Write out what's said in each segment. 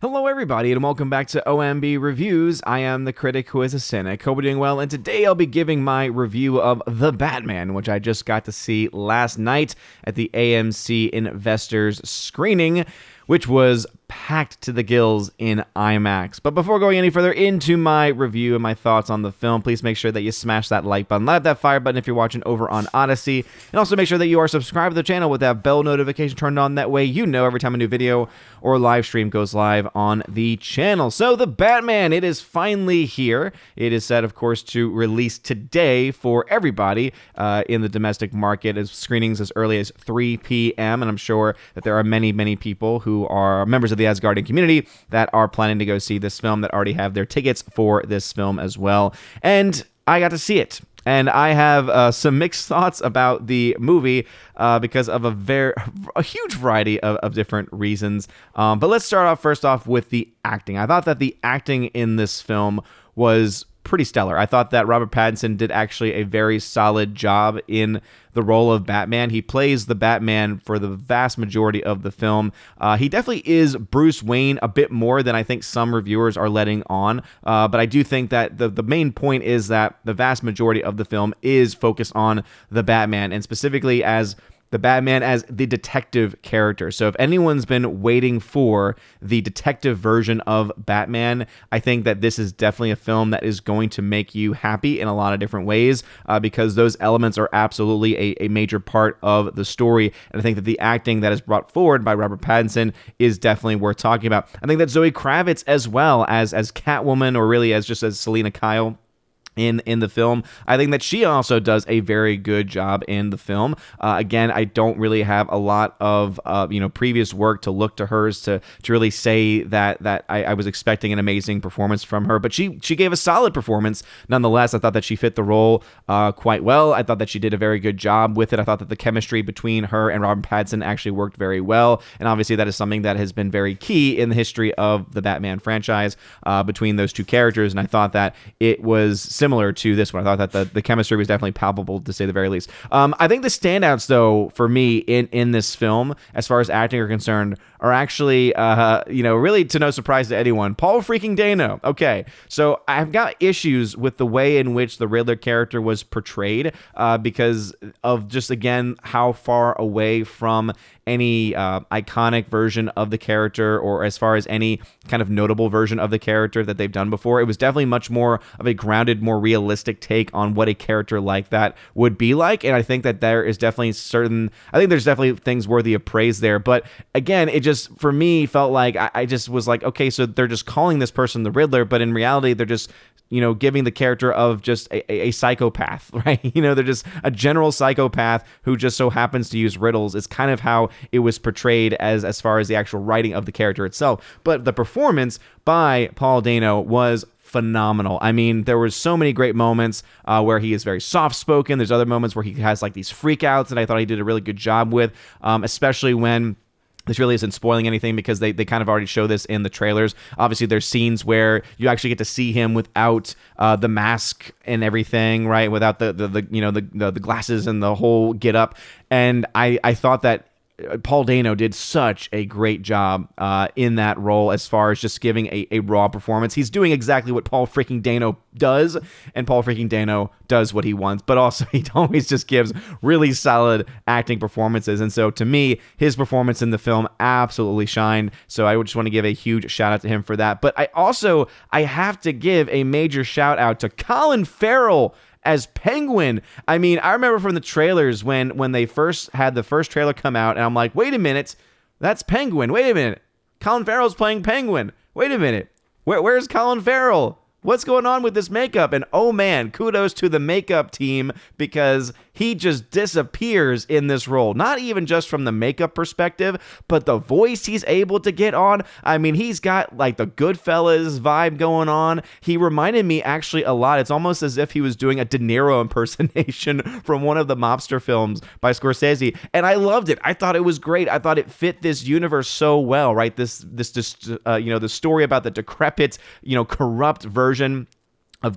Hello everybody and welcome back to OMB Reviews. I am the critic who is a cynic. Hope you're doing well, and today I'll be giving my review of The Batman, which I just got to see last night at the AMC Investors screening, which was packed to the gills in IMAX. But before going any further into my review and my thoughts on the film, please make sure that you smash that like button, light that fire button if you're watching over on Odyssey, and also make sure that you are subscribed to the channel with that bell notification turned on. That way you know every time a new video or live stream goes live on the channel. So The Batman, it is finally here. It is set, of course, to release today for everybody in the domestic market, as screenings as early as 3 p.m. And I'm sure that there are many, many people who are members of the Asgardian community that are planning to go see this film, that already have their tickets for this film as well. And I got to see it. And I have some mixed thoughts about the movie because of a huge variety of different reasons. But let's start off first off with the acting. I thought that the acting in this film was pretty stellar. I thought that Robert Pattinson did actually a very solid job in the role of Batman. He plays the Batman for the vast majority of the film. He definitely is Bruce Wayne a bit more than I think some reviewers are letting on. But I do think that the main point is that the vast majority of the film is focused on the Batman, and specifically as the Batman as the detective character. So if anyone's been waiting for the detective version of Batman, I think that this is definitely a film that is going to make you happy in a lot of different ways because those elements are absolutely a major part of the story. And I think that the acting that is brought forward by Robert Pattinson is definitely worth talking about. I think that Zoe Kravitz as well as Catwoman, or really as Selena Kyle, in the film, I think that she also does a very good job in the film. Again, I don't really have a lot of previous work to look to hers to really say that I was expecting an amazing performance from her, but she gave a solid performance nonetheless. I thought that she fit the role quite well. I thought that she did a very good job with it. I thought that the chemistry between her and Robert Pattinson actually worked very well, and obviously that is something that has been very key in the history of the Batman franchise between those two characters, and I thought that it was similar to this one. I thought that the chemistry was definitely palpable, to say the very least. I think the standouts, though, for me in this film, as far as acting are concerned, are actually, really to no surprise to anyone, Paul freaking Dano. Okay, so I've got issues with the way in which the Riddler character was portrayed because of just, again, how far away from any iconic version of the character, or as far as any kind of notable version of the character that they've done before. It was definitely much more of a grounded, more realistic take on what a character like that would be like, and I think that there is definitely there's definitely things worthy of praise there, but again, it just, for me, felt like I just was like, okay, so they're just calling this person the Riddler, but in reality, they're just giving the character of just a psychopath, right? They're just a general psychopath who just so happens to use riddles. It's kind of how it was portrayed as far as the actual writing of the character itself. But the performance by Paul Dano was phenomenal. I mean, there were so many great moments where he is very soft-spoken. There's other moments where he has like these freakouts that I thought he did a really good job with, especially when... This really isn't spoiling anything because they kind of already show this in the trailers. Obviously, there's scenes where you actually get to see him without the mask and everything, right? Without the glasses and the whole get up. And I thought that Paul Dano did such a great job in that role as far as just giving a raw performance. He's doing exactly what Paul freaking Dano does, and Paul freaking Dano does what he wants, but also he always just gives really solid acting performances. And so to me, his performance in the film absolutely shined. So I just want to give a huge shout out to him for that. But I have to give a major shout out to Colin Farrell as Penguin. I mean, I remember from the trailers when they first had the first trailer come out, and I'm like, wait a minute, that's Penguin. Wait a minute, Colin Farrell's playing Penguin. Wait a minute, where's Colin Farrell? What's going on with this makeup? And oh man, kudos to the makeup team, because he just disappears in this role. Not even just from the makeup perspective, but the voice he's able to get on. I mean, he's got like the Goodfellas vibe going on. He reminded me actually a lot. It's almost as if he was doing a De Niro impersonation from one of the mobster films by Scorsese. And I loved it. I thought it was great. I thought it fit this universe so well, right? The story about the decrepit, corrupt version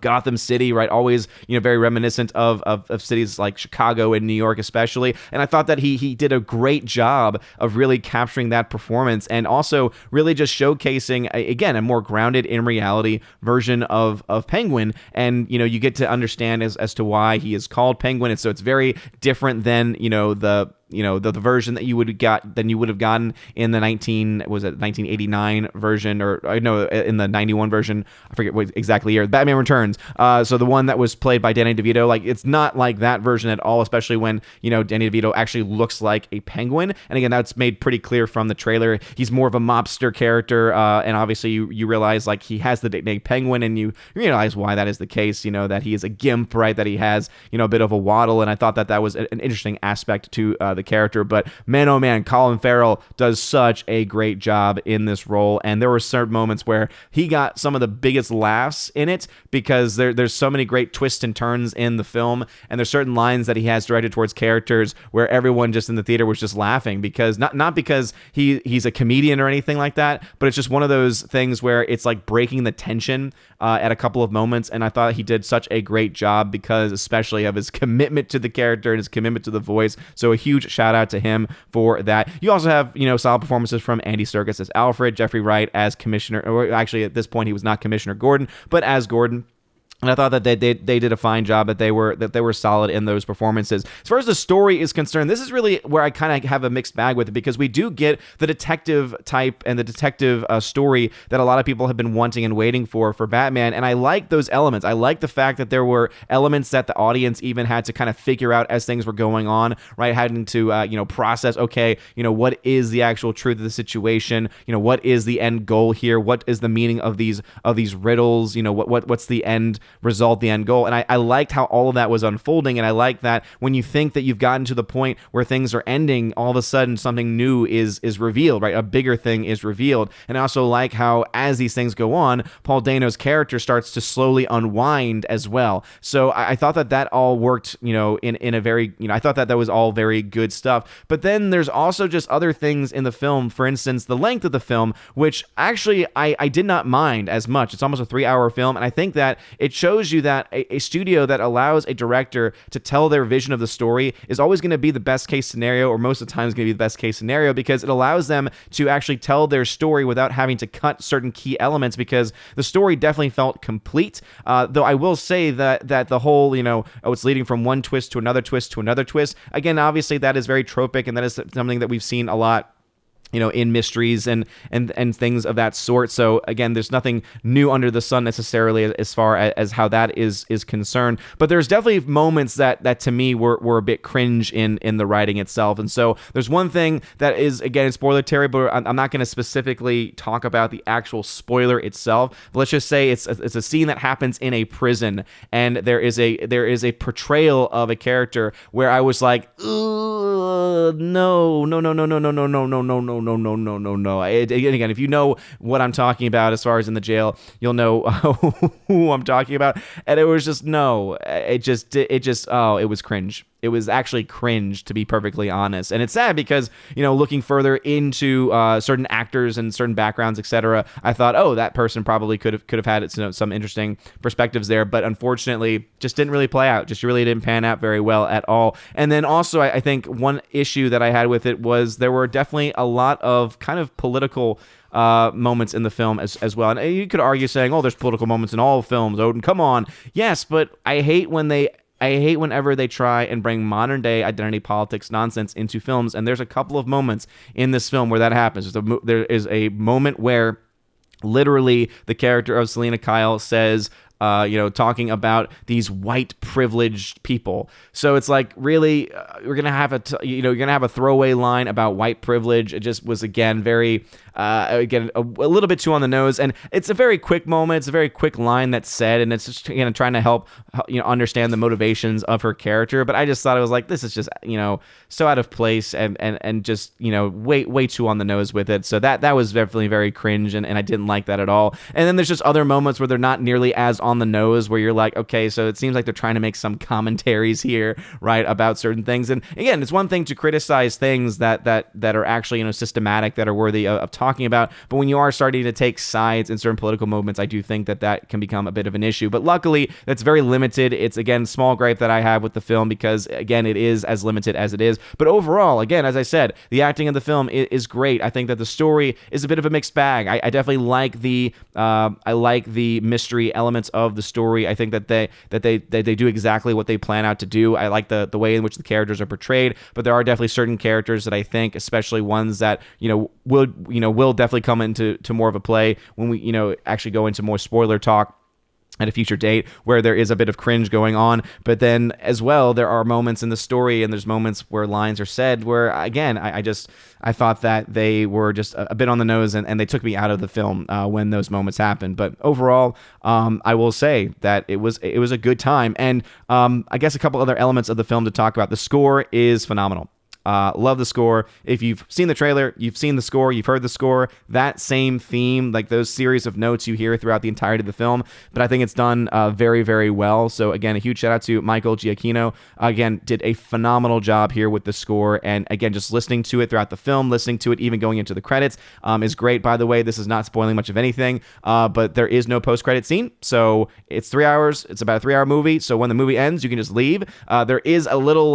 Gotham City, right? Always, very reminiscent of cities like Chicago and New York, especially. And I thought that he did a great job of really capturing that performance and also really just showcasing, again, a more grounded in reality version of Penguin. And, you get to understand as to why he is called Penguin. And so it's very different than, the version that you would have gotten in the 1989 version, or no, in the 91 version. I forget what exactly year. Batman Returns. So the one that was played by Danny DeVito, like it's not like that version at all, especially when, Danny DeVito actually looks like a penguin. And again, that's made pretty clear from the trailer. He's more of a mobster character. And obviously you realize like he has the nickname Penguin, and you realize why that is the case, that he is a gimp, right? That he has, a bit of a waddle. And I thought that was an interesting aspect to the character. But man, oh man, Colin Farrell does such a great job in this role. And there were certain moments where he got some of the biggest laughs in it, because there's so many great twists and turns in the film, and there's certain lines that he has directed towards characters where everyone just in the theater was just laughing, because not because he's a comedian or anything like that, but it's just one of those things where it's like breaking the tension at a couple of moments. And I thought he did such a great job, because especially of his commitment to the character and his commitment to the voice. So a huge shout out to him for that. You also have, solid performances from Andy Serkis as Alfred, Jeffrey Wright as Commissioner, or actually at this point he was not Commissioner Gordon, but as Gordon. And I thought that they did a fine job, that they were solid in those performances. As far as the story is concerned, this is really where I kind of have a mixed bag with it, because we do get the detective type and the detective story that a lot of people have been wanting and waiting for Batman. And I like those elements. I like the fact that there were elements that the audience even had to kind of figure out as things were going on, right? Having to process, okay, what is the actual truth of the situation? What is the end goal here? What is the meaning of these riddles? What's the end result, the end goal? And I liked how all of that was unfolding, and I like that when you think that you've gotten to the point where things are ending, all of a sudden something new is revealed, right? A bigger thing is revealed. And I also like how as these things go on, Paul Dano's character starts to slowly unwind as well. So I thought that all worked, in a very, I thought that was all very good stuff. But then there's also just other things in the film, for instance, the length of the film, which actually I did not mind as much. It's almost a 3-hour film, and I think that it shows you that a studio that allows a director to tell their vision of the story is always going to be the best case scenario, or most of the time is going to be the best case scenario, because it allows them to actually tell their story without having to cut certain key elements, because the story definitely felt complete. Though I will say that the whole, it's leading from one twist to another twist to another twist. Again, obviously that is very tropic, and that is something that we've seen a lot in mysteries and things of that sort. So again, there's nothing new under the sun necessarily as far as how that is concerned. But there's definitely moments that to me were a bit cringe in the writing itself. And so there's one thing that is, again, spoiler territory, but I'm not going to specifically talk about the actual spoiler itself. But let's just say it's a scene that happens in a prison, and there is a portrayal of a character where I was like, no. Again, if you know what I'm talking about as far as in the jail, you'll know who I'm talking about. And it was just, no, it was cringe. It was actually cringe, to be perfectly honest. And it's sad because, looking further into certain actors and certain backgrounds, etc., I thought, oh, that person probably could have had some interesting perspectives there. But unfortunately, just didn't really play out. Just really didn't pan out very well at all. And then also, I think one issue that I had with it was there were definitely a lot of kind of political moments in the film as well. And you could argue saying, oh, there's political moments in all films, Odin, come on. Yes, but I hate whenever they try and bring modern day identity politics nonsense into films. And there's a couple of moments in this film where that happens. There is a moment where literally the character of Selena Kyle says, talking about these white privileged people. So it's like, really, you're gonna have a throwaway line about white privilege. It just was, again, very a little bit too on the nose, and it's a very quick moment. It's a very quick line that's said, and it's just trying to help understand the motivations of her character. But I just thought it was like, this is just so out of place and just way too on the nose with it. So that was definitely very cringe, and I didn't like that at all. And then there's just other moments where they're not nearly as on the nose, where you're like, okay, so it seems like they're trying to make some commentaries here, right, about certain things. And again, it's one thing to criticize things that are actually systematic, that are worthy of talking about. But when you are starting to take sides in certain political movements, I do think that can become a bit of an issue. But luckily, that's very limited. It's, again, small gripe that I have with the film because, again, it is as limited as it is. But overall, again, as I said, the acting of the film is great. I think that the story is a bit of a mixed bag. I definitely like the mystery elements of the story. I think that they do exactly what they plan out to do. I like the way in which the characters are portrayed, but there are definitely certain characters that I think, especially ones that will definitely come into more of a play when we actually go into more spoiler talk at a future date, where there is a bit of cringe going on. But then as well, there are moments in the story and there's moments where lines are said where, again, I thought that they were just a bit on the nose, and they took me out of the film when those moments happened. But overall, I will say that it was a good time. And I guess a couple other elements of the film to talk about. The score is phenomenal. Love the score. If you've seen the trailer, you've seen the score, you've heard the score, that same theme, like those series of notes you hear throughout the entirety of the film. But I think it's done very, very well. So again, a huge shout out to Michael Giacchino. Again, did a phenomenal job here with the score. And again, just listening to it throughout the film, listening to it even going into the credits is great. By the way, this is not spoiling much of anything, but there is no post-credit scene. So it's 3 hours. It's about a 3-hour movie. So when the movie ends, you can just leave. There is a little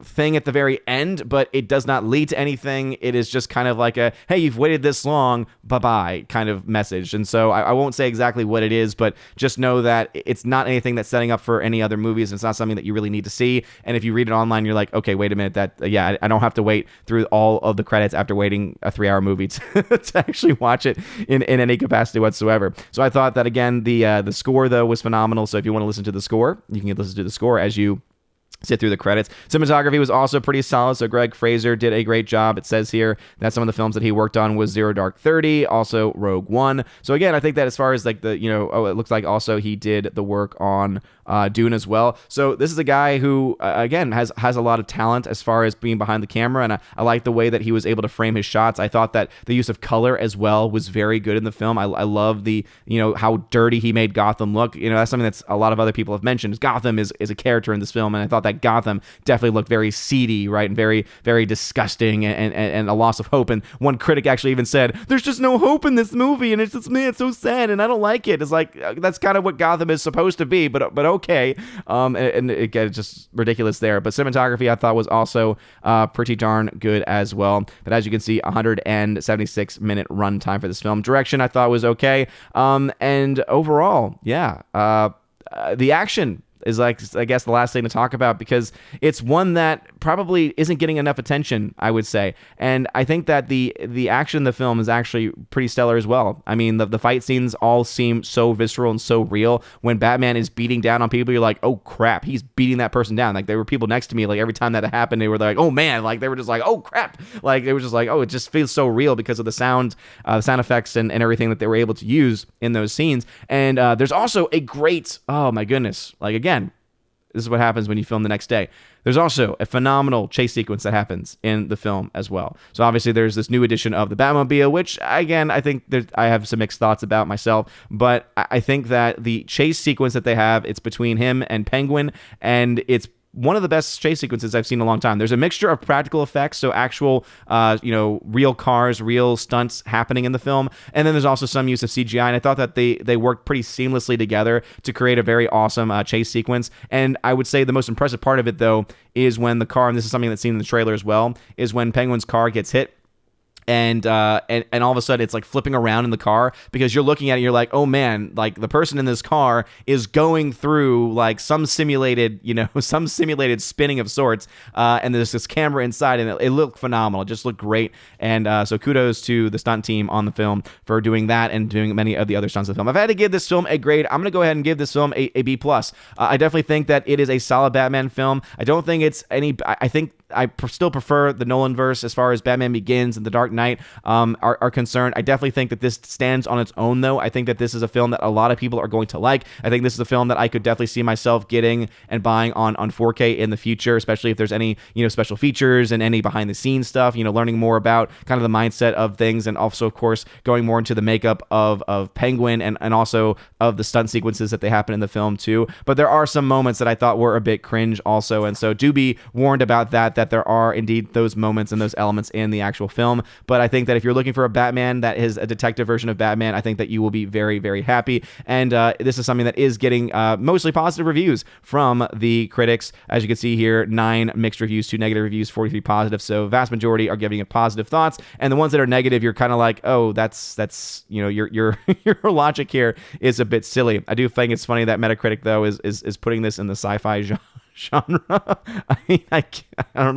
thing at the very end, but it does not lead to anything. It is just kind of like a, hey, you've waited this long, bye-bye kind of message. And so I won't say exactly what it is, but just know that it's not anything that's setting up for any other movies. It's not something that you really need to see. And if you read it online, you're like, okay, wait a minute, I don't have to wait through all of the credits after waiting a 3-hour movie to actually watch it in any capacity whatsoever. So I thought that, again, the score, though, was phenomenal. So if you want to listen to the score, you can listen to the score as you sit through the credits. Cinematography was also pretty solid, so Greg Fraser did a great job. It says here that some of the films that he worked on was Zero Dark 30, also Rogue One. So again, I think that as far as it looks like also he did the work on Dune as well. So this is a guy who, again, has a lot of talent as far as being behind the camera, and I like the way that he was able to frame his shots. I thought that the use of color as well was very good in the film. I love the, how dirty he made Gotham look. That's something that's a lot of other people have mentioned. Gotham is a character in this film, and I thought that Gotham definitely looked very seedy, right, and very, very disgusting, and a loss of hope. And one critic actually even said, "There's just no hope in this movie, and it's just me. It's so sad, and I don't like it." It's like that's kind of what Gotham is supposed to be, but okay. And it's just ridiculous there. But cinematography, I thought, was also pretty darn good as well. But as you can see, 176-minute runtime for this film. Direction, I thought, was okay. And overall, the action is I guess the last thing to talk about, because it's one that probably isn't getting enough attention, I would say. And I think that the action in the film is actually pretty stellar as well. I mean, the fight scenes all seem so visceral and so real. When Batman is beating down on people, you're like, oh crap, he's beating that person down. Like, there were people next to me, like every time that happened, they were like, oh man, like they were just like, oh crap. Like they were just like, oh, it just feels so real because of the sound effects and everything that they were able to use in those scenes. And there's also a great, oh my goodness, like again, this is what happens when you film the next day. There's also a phenomenal chase sequence that happens in the film as well. So obviously there's this new edition of the Batmobile, which again, I think I have some mixed thoughts about myself, but I think that the chase sequence that they have, it's between him and Penguin, and it's one of the best chase sequences I've seen in a long time. There's a mixture of practical effects, so actual, real cars, real stunts happening in the film, and then there's also some use of CGI, and I thought that they worked pretty seamlessly together to create a very awesome chase sequence. And I would say the most impressive part of it, though, is when the car, and this is something that's seen in the trailer as well, is when Penguin's car gets hit. And all of a sudden it's like flipping around in the car, because you're looking at it, you're like, oh man, like the person in this car is going through like some simulated spinning of sorts, and there's this camera inside, and it looked phenomenal. It just looked great. And so kudos to the stunt team on the film for doing that and doing many of the other stunts of the film. If I had to give this film a grade, I'm gonna go ahead and give this film a B+. I definitely think that it is a solid Batman film. I don't think it's any, I think I still prefer the Nolanverse as far as Batman Begins and The Dark Knight are concerned. I definitely think that this stands on its own, though. I think that this is a film that a lot of people are going to like. I think this is a film that I could definitely see myself getting and buying on 4K in the future, especially if there's any special features and any behind the scenes stuff, learning more about kind of the mindset of things, and also, of course, going more into the makeup of Penguin and also of the stunt sequences that they happen in the film too. But there are some moments that I thought were a bit cringe also, and so do be warned about that that there are indeed those moments and those elements in the actual film. But I think that if you're looking for a Batman that is a detective version of Batman, I think that you will be very, very happy. And this is something that is getting mostly positive reviews from the critics. As you can see here, 9 mixed reviews, 2 negative reviews, 43 positive. So vast majority are giving it positive thoughts. And the ones that are negative, you're kind of like, oh, that's you know, your logic here is a bit silly. I do think it's funny that Metacritic though is putting this in the sci-fi genre. I mean, I don't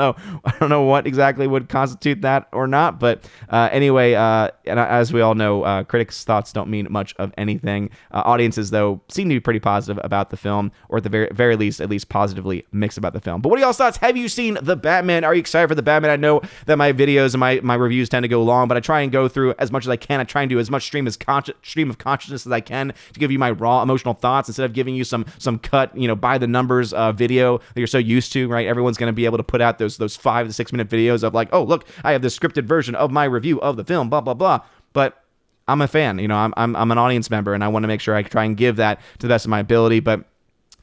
know what exactly would constitute that or not, but anyway, and as we all know, critics' thoughts don't mean much of anything. Audiences, though, seem to be pretty positive about the film, or at the very least, at least positively mixed about the film. But what are y'all's thoughts? Have you seen The Batman? Are you excited for The Batman? I know that my videos and my reviews tend to go long, but I try and go through as much as I can. I try and do as much stream of consciousness as I can to give you my raw emotional thoughts instead of giving you some cut, by the numbers video that you're so used to, right? Everyone's going to be able to put out those 5 to 6 minute videos of like, oh, look, I have this scripted version of my review of the film, blah, blah, blah. But I'm a fan, I'm an audience member, and I want to make sure I try and give that to the best of my ability. But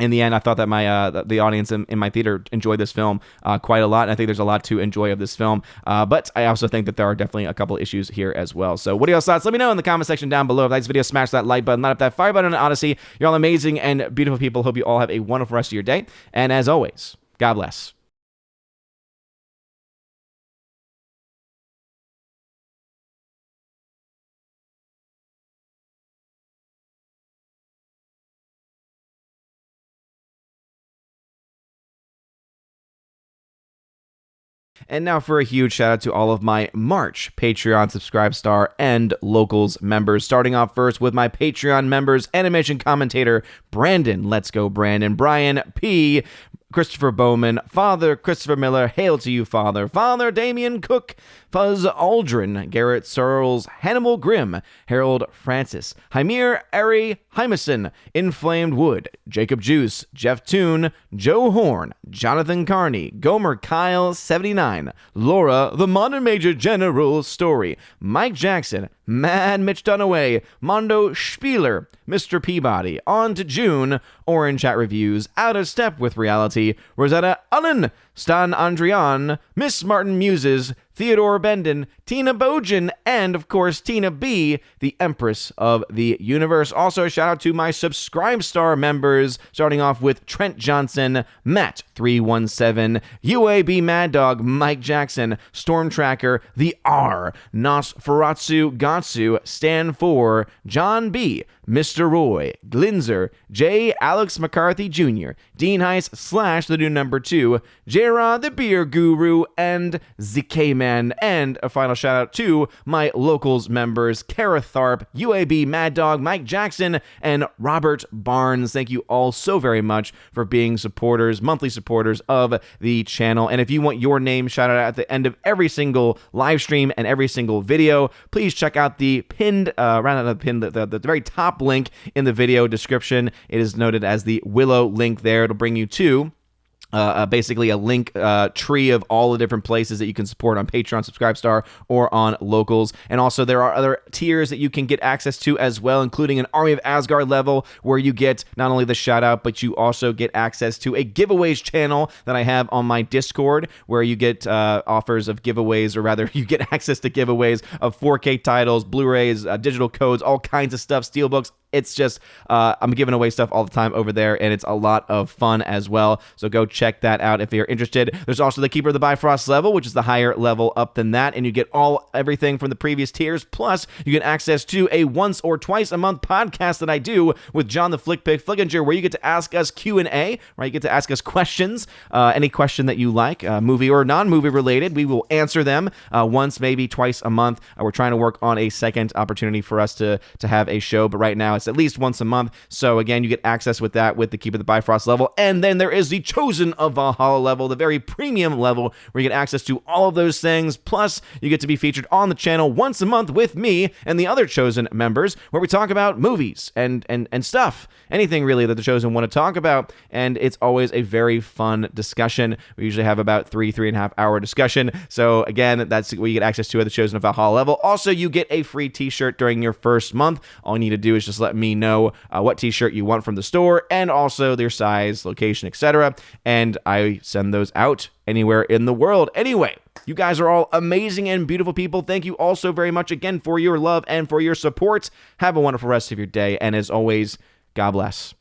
in the end, I thought that my the audience in my theater enjoyed this film quite a lot, and I think there's a lot to enjoy of this film. But I also think that there are definitely a couple issues here as well. So what are y'all's thoughts? Let me know in the comment section down below. If you like this video, smash that like button, light up that fire button on Odyssey. You're all amazing and beautiful people. Hope you all have a wonderful rest of your day. And as always, God bless. And now for a huge shout out to all of my March Patreon Subscribe Star and Locals members. Starting off first with my Patreon members, animation commentator Brandon, let's go Brandon, Brian P., Christopher Bowman, Father Christopher Miller, hail to you, Father, Father Damian Cook, Fuzz Aldrin, Garrett Searles, Hannibal Grimm, Harold Francis, Hymir Ari Hymason, Inflamed Wood, Jacob Juice, Jeff Toon, Joe Horn, Jonathan Carney, Gomer Kyle 79, Laura, The Modern Major General Story, Mike Jackson, Mad Mitch Dunaway, Mondo Spieler, Mr. Peabody, On to June, Orange Chat Reviews, Out of Step with Reality, Rosetta Allen, Stan Andrian, Miss Martin Muses, Theodore Bendon, Tina Bojan, and of course Tina B, the Empress of the Universe. Also a shout out to my Subscribe Star members, starting off with Trent Johnson, Matt 317, UAB Mad Dog, Mike Jackson, Storm Tracker, The R, Nosferatu Gatsu, Stan 4, John B, Mr. Roy, Glinzer, J. Alex McCarthy Jr., Dean Heiss / the new number 2, J-Rod the Beer Guru, and ZK Man. And a final shout out to my Locals members, Kara Tharp, UAB Mad Dog, Mike Jackson, and Robert Barnes. Thank you all so very much for being supporters, monthly supporters of the channel. And if you want your name shouted out at the end of every single live stream and every single video, please check out the pinned, the very top link in the video description. It is noted as the Willow link there. It'll bring you to basically a link tree of all the different places that you can support on Patreon, Subscribe Star, or on Locals. And also there are other tiers that you can get access to as well, including an Army of Asgard level where you get not only the shout out, but you also get access to a giveaways channel that I have on my Discord, where you get offers of giveaways, or rather you get access to giveaways of 4K titles, Blu-rays, digital codes, all kinds of stuff, steelbooks. It's just, I'm giving away stuff all the time over there, and it's a lot of fun as well. So go check that out if you're interested. There's also the Keeper of the Bifrost level, which is the higher level up than that, and you get everything from the previous tiers. Plus, you get access to a once or twice a month podcast that I do with John the Flick Pick Flickinger, where you get to ask us Q&A, right? You get to ask us questions, any question that you like, movie or non-movie related. We will answer them once, maybe twice a month. We're trying to work on a second opportunity for us to have a show, but right now it's at least once a month. So again, you get access with that with the Keep of the Bifrost level. And then there is the Chosen of Valhalla level, the very premium level, where you get access to all of those things. Plus, you get to be featured on the channel once a month with me and the other Chosen members, where we talk about movies and stuff. Anything really that the Chosen want to talk about. And it's always a very fun discussion. We usually have about 3.5 hour discussion. So again, that's what you get access to at the Chosen of Valhalla level. Also, you get a free t-shirt during your first month. All you need to do is just let let me know what t-shirt you want from the store and also their size, location, etc. And I send those out anywhere in the world. Anyway, you guys are all amazing and beautiful people. Thank you all so very much again for your love and for your support. Have a wonderful rest of your day. And as always, God bless.